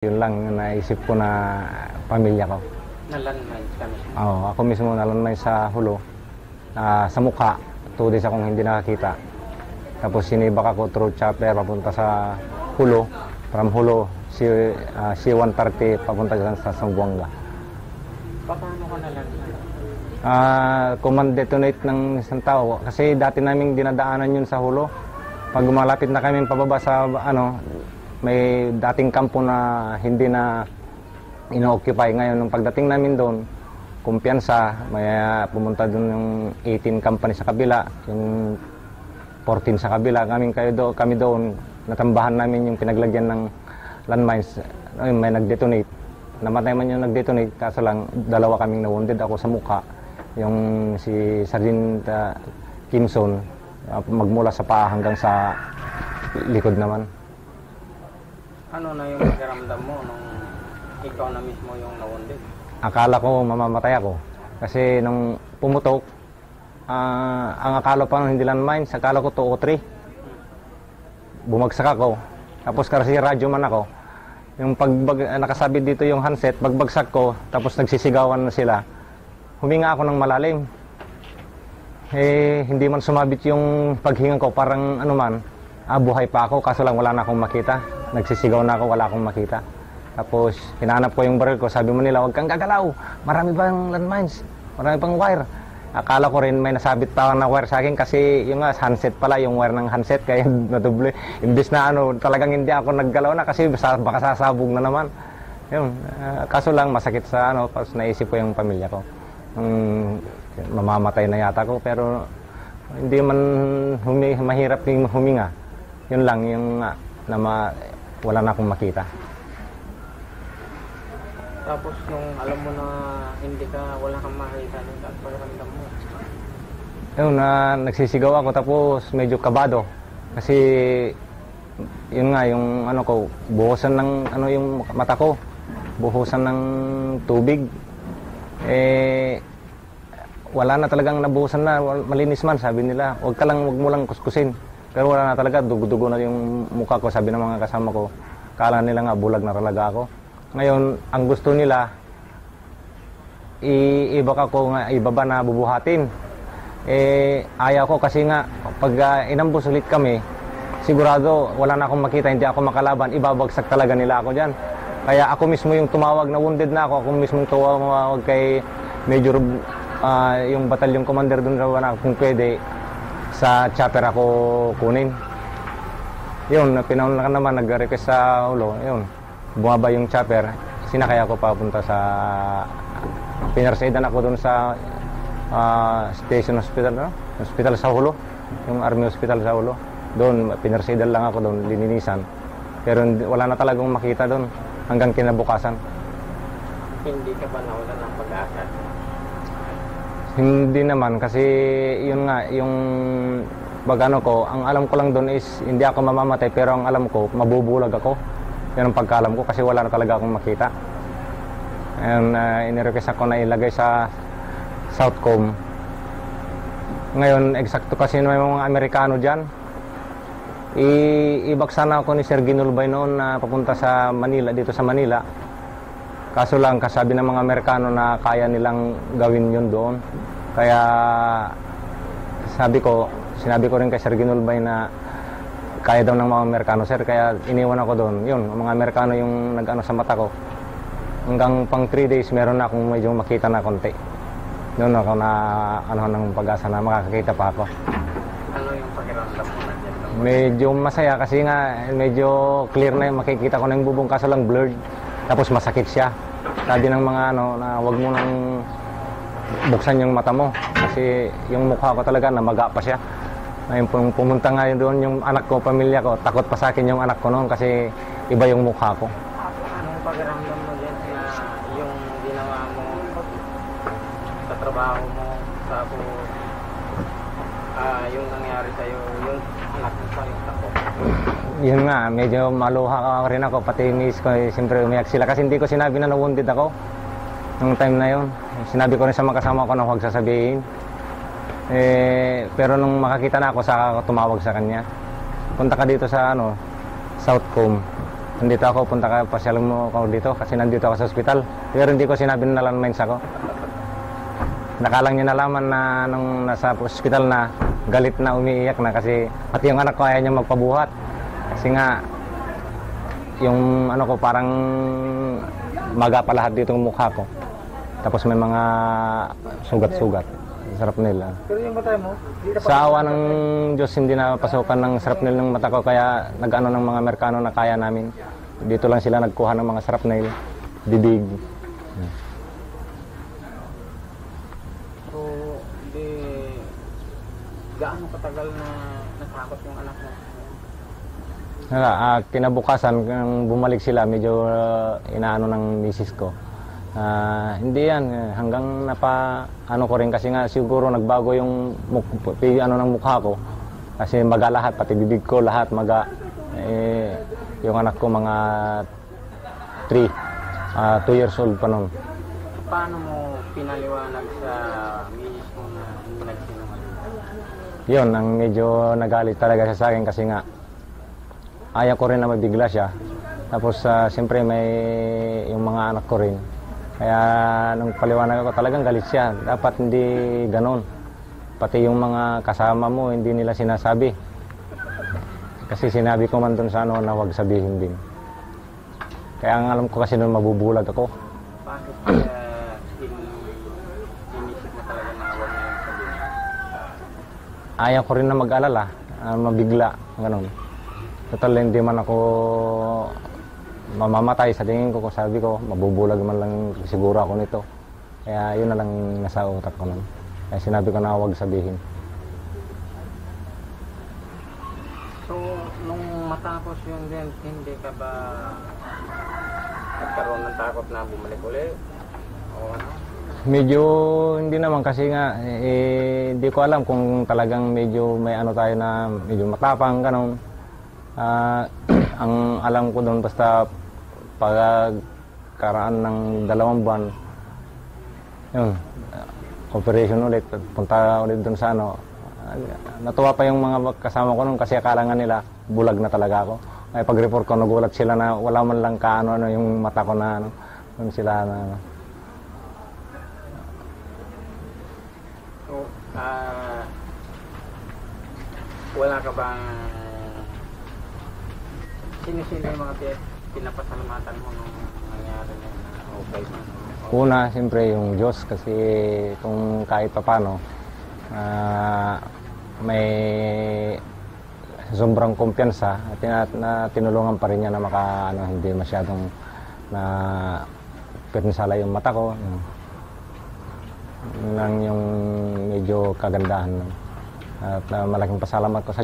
Yun lang yung naisip ko na pamilya ko. Na-landmines kami. Oo, ako mismo na-landmine sa hulo. Sa mukha, 2 days akong hindi nakakita. Tapos sinibak ako through chopper papunta sa hulo. From hulo, C-130 papunta sa Zamboanga. Paano ka na-landmine? Command detonate ng isang tao. Kasi dati naming dinadaanan yun sa hulo. Pag malapit na kami pababa sa may dating kampo na hindi na ino-occupy. Ngayon, nung pagdating namin doon, kumpiyansa, may pumunta doon yung 18 company sa kabila, yung 14 sa kabila. Kami doon, natambahan namin yung pinaglagyan ng landmines. May nag-detonate. Namatay man yung nag-detonate, kaso lang, 2 kaming na-wounded. Ako sa mukha, yung si Sergeant Kimson, magmula sa paa hanggang sa likod naman. Ano na yung pakiramdam mo nung ikaw na mismo yung na-wounded? Akala ko mamamatay ako. Kasi nung pumutok, ang akala pa nung hindi landmines, akala ko 2 o 3. Bumagsak ako. Tapos kasi radyo man ako. Yung nakasabit dito yung handset, bagbagsak ko, tapos nagsisigawan na sila. Huminga ako ng malalim. Hindi man sumabit yung paghinga ko, parang buhay pa ako, kaso lang wala na akong makita. Nagsisigaw na ako, wala akong makita. Tapos, hinanap ko yung baril ko. Sabi mo nila, huwag kang gagalaw. Marami bang landmines? Marami pang wire. Akala ko rin may nasabit pa na wire sa akin kasi yung handset pala, yung wire ng handset, kaya nadoble. Imbis na talagang hindi ako naggalaw na kasi baka sasabog na naman. Yun. Kaso lang, masakit sa tapos naisip ko yung pamilya ko. Mamamatay na yata ko, pero hindi man mahirap yung huminga. Yun lang, yung wala na akong makita. Tapos nung alam mo na wala kang makita, ang pakiramdam mo? Yun, nagsisigaw ako tapos medyo kabado. Kasi yun nga, yung buhusan ng yung mata ko. Buhusan ng tubig. Wala na talagang nabuhusan na, malinis man, sabi nila. Wag mo lang kuskusin. Pero wala na talaga, dugo-dugo na yung mukha ko, sabi ng mga kasama ko. Kala nila nga, bulag na talaga ako. Ngayon, ang gusto nila, ibaba na bubuhatin. Ayaw ko kasi nga, pag inambus ulit kami, sigurado, wala na akong makita, hindi ako makalaban, ibabagsak talaga nila ako dyan. Kaya ako mismo yung tumawag na wounded na ako mismo tumawag kay Major, yung batalyon commander doon na kung pwede, sa chopper ako kunin. Yun, pinauna ka naman, nag-request sa hulo. Yun, bumaba yung chopper. Sinakay ako papunta sa... Pinarsidan ako doon sa station hospital, hospital sa hulo. Yung army hospital sa hulo. Doon, pinarsidan lang ako doon, lininisan. Pero wala na talagang makita doon hanggang kinabukasan. Hindi ka ba nawalan ng pag-asa? Hindi naman kasi yun nga, yung ko, ang alam ko lang doon is hindi ako mamamatay pero ang alam ko, mabubulag ako. Yan ang pagkaalam ko kasi wala na talaga akong makita. And inirequest ako na ilagay sa Southcom. Ngayon, eksakto kasi may mga Amerikano dyan. Ibaksan ako ni Sir Ginulbay noon na papunta sa Manila, dito sa Manila. Kaso lang, kasabi ng mga Amerikano na kaya nilang gawin yun doon. Kaya sinabi ko rin kay Sir Ginulbay na kaya daw ng mga Amerikano, sir. Kaya iniwan ako doon. Yun, mga Amerikano yung nag-ano sa mata ko. Hanggang pang 3 days, meron na akong medyo makita na konti. Doon ako na ng pag-asa na makakakita pa ako. Ano yung pakiramdam mo na dyan? Medyo masaya kasi nga medyo clear na yung makikita ko na yung bubong, kaso lang blurred. Tapos masakit siya. Sabi ng mga na wag mo nang buksan yung mata mo kasi yung mukha ko talaga namaga pa siya. Ngayon pumunta nga doon yung anak ko, pamilya ko, takot pa sa akin yung anak ko noon kasi iba yung mukha ko. Anong pakiramdam mo dyan na yung ginawa mo sa trabaho mo, yung nangyari sa'yo, yung anak mo pa yung takot? Yun nga, medyo maluha rin ako, pati miss ko, siyempre umiyak sila kasi hindi ko sinabi na na-wounded ako nung time na yun. Sinabi ko rin sa mga kasama ko na huwag sasabihin. Pero nung makakita na ako, saka ako tumawag sa kanya. Punta ka dito sa Southcom. nandito ako, punta ka, pasyal mo ako dito kasi nandito ako sa ospital. Pero hindi ko sinabi na landmines ako. Nakalang niya nalaman na nung nasa ospital na galit na, umiiyak na kasi pati yung anak ko ayaw niya magpabuhat. Kasi nga, yung ano ko parang maga pa lahat dito ng mukha ko. Tapos may mga sugat-sugat. Sarap nila. Pero yung mata mo, hindi na Sa awa ng Diyos, hindi na pasukan ng sarap nail ng mata ko, kaya nag-ano ng mga Amerikano na kaya namin. Dito lang sila nagkuha ng mga sarap nail, bibig. So, di, gaano katagal na natakot yung anak mo? Kinabukasan, nang bumalik sila, medyo inaano ng misis ko. Hindi yan, hanggang ano ko rin kasi nga siguro nagbago yung ano ng mukha ko. Kasi maga lahat, pati bibig ko lahat maga. Yung anak ko mga 2 years old pa noon. Paano mo pinaliwanag sa misis mo na hindi nagsinungaling? Yun, ang medyo nagalit talaga siya sa akin kasi nga ayaw ko rin na mabigla siya. Tapos siyempre may yung mga anak ko rin. Kaya nung paliwanag ako, talagang galit siya. Dapat hindi ganon. Pati yung mga kasama mo, hindi nila sinasabi. Kasi sinabi ko man dun sa ano na huwag sabihin din. Kaya ang alam ko kasi nung mabubulag ako. Bakit inisip mo talaga na huwag na yung sabihin? Ayaw ko rin na mag-alala, mabigla, ganon. Total, hindi man ako mamamatay sa tingin ko. Sabi ko, mabubulag man lang siguro ako nito. Kaya yun na lang nasa utak ko nun. Kaya sinabi ko na huwag sabihin. So, nung matapos yun din, hindi ka ba nagkaroon ng takot na bumalik ulit? O ano? Medyo hindi naman kasi nga hindi ko alam kung talagang medyo may ano tayo na medyo matapang ganon. Ang alam ko doon basta pagkaraan ng 2 buwan yun, operation ulit, punta ulit doon sa ano. Natuwa pa yung mga kasama ko noon kasi akala nga nila bulag na talaga ako. Ay pag-report ko, nagulat sila na wala man lang kaano yung mata ko na ano. Doon sila na ano. So, wala ka bang sino-sino yung mga pinapasalamatan mo nung nangyari na okay man? Una, siyempre yung Diyos kasi kung kahit papano may sobrang kumpiyansa at na tinulungan pa rin niya na hindi masyadong na pinsala yung mata ko. Yun lang yung medyo kagandahan. At malaking pasalamat ko sa